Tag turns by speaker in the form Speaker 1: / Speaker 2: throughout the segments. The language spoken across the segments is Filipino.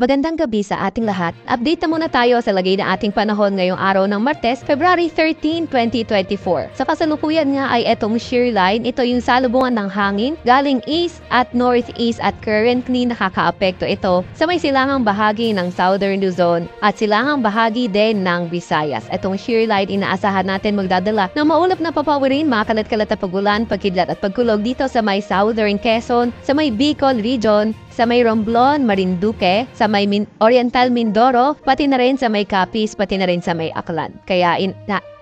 Speaker 1: Magandang gabi sa ating lahat. Update na muna tayo sa lagay na ating panahon ngayong araw ng Martes, February 13, 2024. Sa kasalukuyan nga ay etong shear line, ito yung salubungan ng hangin galing east at northeast at currently nakakaapekto ito sa may silangang bahagi ng Southern Luzon at silangang bahagi din ng Visayas. Etong shear line inaasahan natin magdadala ng maulap na papawirin, mga kalat-kalat na pagulan, pagkidlat at pagkulog dito sa may Southern Quezon, sa may Bicol region, sa may Romblon, Marinduque, sa may Oriental Mindoro, pati na rin sa may Capiz, pati na rin sa may Aklan. Kaya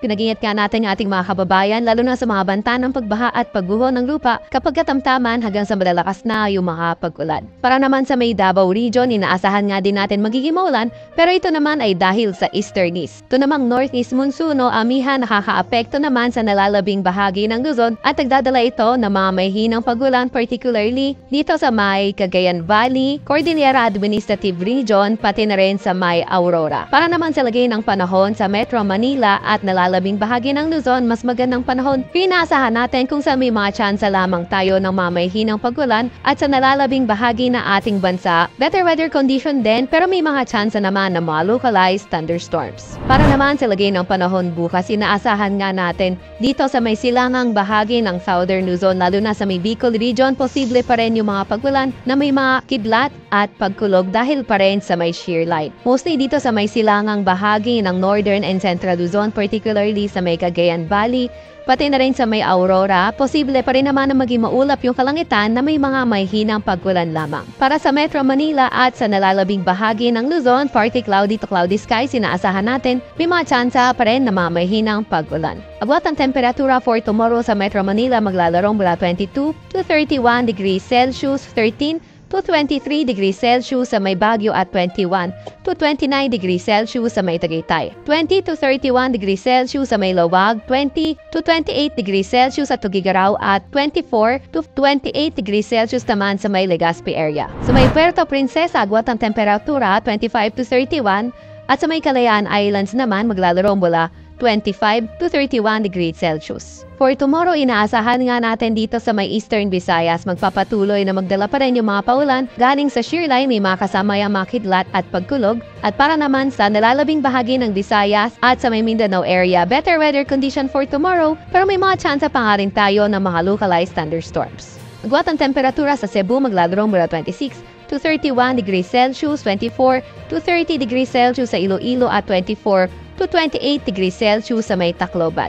Speaker 1: pinag-ingat nga natin ang ating mga kababayan, lalo na sa mga banta ng pagbaha at pagguho ng lupa kapag katamtaman hanggang sa malalakas na yung mga pag-ulan. Para naman sa may Davao region, inaasahan nga din natin magiging maulan, pero ito naman ay dahil sa easterlies. Ito namang northeast monsuno, amihan nakakaapekto naman sa nalalabing bahagi ng Luzon at nagdadala ito ng mga may hinang pag-ulan, particularly dito sa may Cagayan Valley, Cordillera Administrative Region, pati na rin sa may Aurora. Para naman sa lagay ng panahon sa Metro Manila at nalalabing bahagi ng Luzon, mas magandang panahon. Pinaasahan natin kung saan may mga tsansa lamang tayo ng mamahinang pag-ulan at sa nalalabing bahagi na ating bansa, better weather condition din pero may mga tsansa naman ng mga localized thunderstorms. Para naman sa lagay ng panahon bukas, inaasahan nga natin dito sa may silangang bahagi ng Southern Luzon, lalo na sa may Bicol region, posible pa rin yung mga pag-ulan na may mga kidlat at pagkulog dahil pa rin sa may shear line. Mostly dito sa may silangang bahagi ng Northern and Central Luzon, particularly sa may Cagayan Valley, pati na rin sa may Aurora, posible pa rin naman na maging maulap yung kalangitan na may mga hinang pag-ulan lamang. Para sa Metro Manila at sa nalalabing bahagi ng Luzon, partly cloudy to cloudy skies, inaasahan natin may mga tsansa pa rin na may hinang pag-ulan. Agwat ang temperatura for tomorrow sa Metro Manila maglalarong mula 22 to 31 degrees Celsius, 13 to 23 degrees Celsius sa may Baguio at 21 to 29 degrees Celsius sa may Tagaytay. 20 to 31 degrees Celsius sa may Lawag, 20 to 28 degrees Celsius sa Tugigaraw at 24 to 28 degrees Celsius naman sa may Legazpi area. Sa may Puerto Princesa, agwat ang temperatura 25 to 31 at sa may Kalayaan Islands naman maglalaro mula 25 to 31 degrees Celsius. For tomorrow, inaasahan nga natin dito sa may Eastern Visayas, magpapatuloy na magdala pa rin yung mga paulan galing sa shear line, may mga kasama yung mga kidlat at pagkulog. At para naman sa nalalabing bahagi ng Visayas at sa may Mindanao area, better weather condition for tomorrow, pero may mga tsansa pa nga rin tayo ng mga localized thunderstorms. Agwat ang temperatura sa Cebu maglalaro mula 26 to 31 degrees Celsius, 24 to 30 degrees Celsius sa Iloilo at 24 to 28 degrees Celsius sa may Tacloban.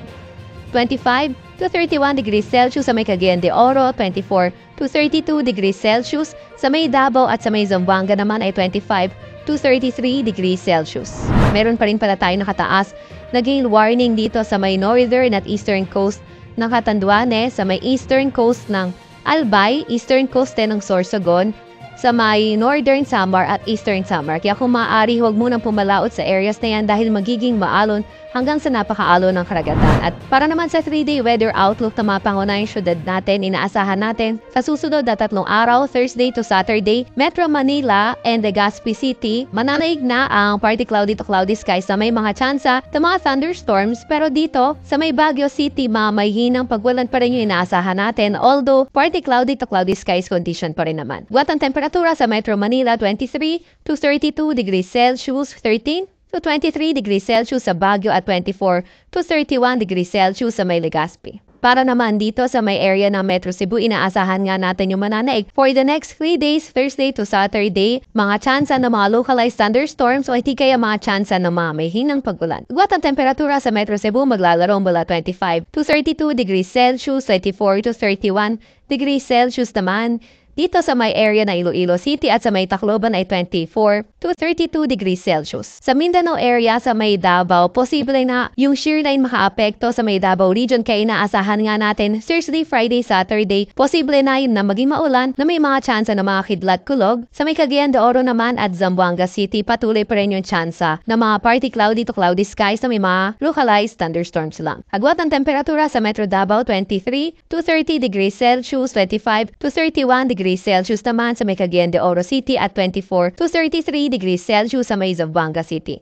Speaker 1: 25 to 31 degrees Celsius sa may Cagayan de Oro, 24 to 32 degrees Celsius sa may Davao at sa may Zamboanga naman ay 25 to 33 degrees Celsius. Meron pa rin pala tayo nakataas na gale warning dito sa may northern at eastern coast ng Catanduanes, sa may eastern coast ng Albay, eastern coast din ng Sorsogon, sa may Northern Samar at Eastern Samar. Kaya kung maaari, huwag munang pumalaot sa areas na yan dahil magiging maalon hanggang sa napakaalon ng karagatan. At para naman sa 3-day weather outlook na mga pangunahing syudad natin, inaasahan natin sa susunod na 3 araw, Thursday to Saturday, Metro Manila and Legazpi City, mananaig na ang partly cloudy to cloudy skies na may mga tsansa ng mga thunderstorms. Pero dito, sa may Baguio City, may hinang pagwalan pa rin yung inaasahan natin, although partly cloudy to cloudy skies condition pa rin naman. Buwat ang temperatura sa Metro Manila, 23 to 32 degrees Celsius, 13 to 23 degrees Celsius sa Baguio at 24 to 31 degrees Celsius sa may Legazpi. Para naman dito sa may area ng Metro Cebu, inaasahan nga natin yung mananaig for the next 3 days, Thursday to Saturday, mga tsansa ng mga localized thunderstorms o hindi kaya mga tsansa ng mga may hinang pag-ulan. Agwat ang temperatura sa Metro Cebu maglalaro mula 25 to 32 degrees Celsius, 24 to 31 degrees Celsius naman dito sa may area na Iloilo City at sa may Tacloban ay 24 to 32 degrees Celsius. Sa Mindanao area sa may Davao, posible na yung shear line makaapekto sa may Davao region kaya inaasahan nga natin Thursday, Friday, Saturday, posible na yun na maging maulan na may mga tsansa na mga kidlat kulog. Sa may Cagayan de Oro naman at Zamboanga City, patuloy pa rin yung tsansa na mga partly cloudy to cloudy skies na may mga localized thunderstorms lang. Agwat ang temperatura sa Metro Davao, 23 to 30 degrees Celsius, 25 to 31 degrees Celsius naman sa may Cagayan de Oro City at 24 to 33 degrees Celsius sa may Zamboanga City.